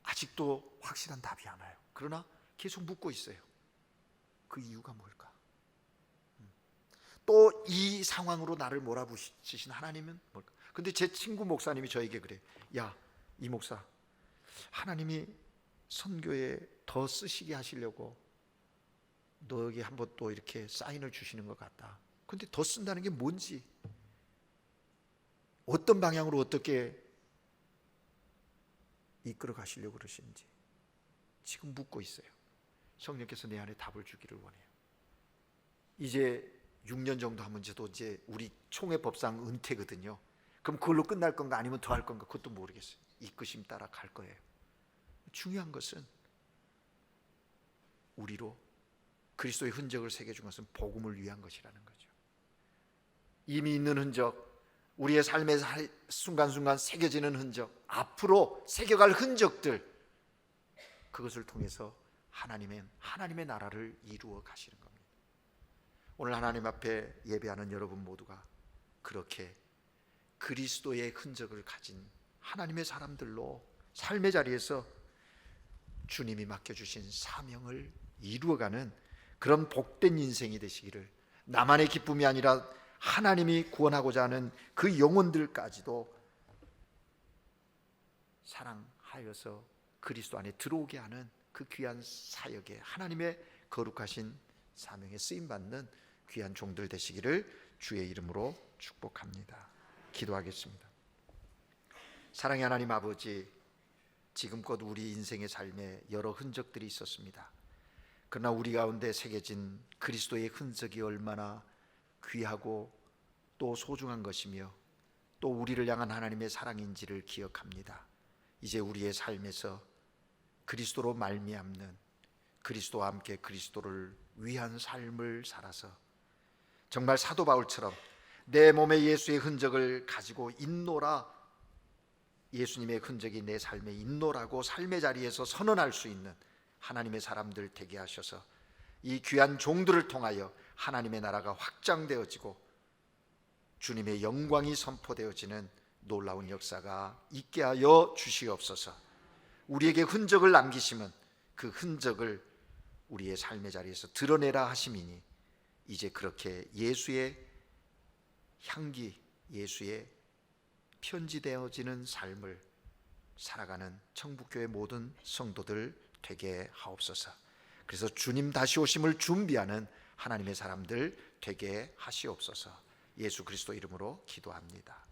A: 아직도 확실한 답이 안 와요. 그러나 계속 묻고 있어요. 그 이유가 뭘까? 또 이 상황으로 나를 몰아붙이신 하나님은 뭘까? 근데 제 친구 목사님이 저에게 그래요. 야, 이 목사, 하나님이 선교에 더 쓰시게 하시려고 너에게 한번 또 이렇게 사인을 주시는 것 같다. 근데 더 쓴다는 게 뭔지, 어떤 방향으로 어떻게 이끌어 가시려고 그러시는지 지금 묻고 있어요. 성령께서 내 안에 답을 주기를 원해요. 이제 6년 정도 하면 저도 이제 우리 총회법상 은퇴거든요. 그럼 그걸로 끝날 건가 아니면 더 할 건가 그것도 모르겠어요. 이끄심 따라 갈 거예요. 중요한 것은 우리로 그리스도의 흔적을 새겨준 것은 복음을 위한 것이라는 거죠. 이미 있는 흔적, 우리의 삶의 순간순간 새겨지는 흔적, 앞으로 새겨갈 흔적들, 그것을 통해서 하나님의 나라를 이루어 가시는 겁니다. 오늘 하나님 앞에 예배하는 여러분 모두가 그렇게 그리스도의 흔적을 가진 하나님의 사람들로 삶의 자리에서 주님이 맡겨주신 사명을 이루어가는 그런 복된 인생이 되시기를, 나만의 기쁨이 아니라 하나님이 구원하고자 하는 그 영혼들까지도 사랑하여서 그리스도 안에 들어오게 하는 그 귀한 사역에, 하나님의 거룩하신 사명에 쓰임받는 귀한 종들 되시기를 주의 이름으로 축복합니다. 기도하겠습니다. 사랑의 하나님 아버지, 지금껏 우리 인생의 삶에 여러 흔적들이 있었습니다. 그러나 우리 가운데 새겨진 그리스도의 흔적이 얼마나 귀하고 또 소중한 것이며 또 우리를 향한 하나님의 사랑인지를 기억합니다. 이제 우리의 삶에서 그리스도로 말미암는, 그리스도와 함께 그리스도를 위한 삶을 살아서 정말 사도 바울처럼 내 몸에 예수의 흔적을 가지고 있노라, 예수님의 흔적이 내 삶에 있노라고 삶의 자리에서 선언할 수 있는 하나님의 사람들 되게 하셔서 이 귀한 종들을 통하여 하나님의 나라가 확장되어지고 주님의 영광이 선포되어지는 놀라운 역사가 있게 하여 주시옵소서. 우리에게 흔적을 남기시면 그 흔적을 우리의 삶의 자리에서 드러내라 하심이니, 이제 그렇게 예수의 향기, 예수의 편지되어지는 삶을 살아가는 청북교회 모든 성도들 되게 하옵소서. 그래서 주님 다시 오심을 준비하는 하나님의 사람들 되게 하시옵소서. 예수 그리스도 이름으로 기도합니다.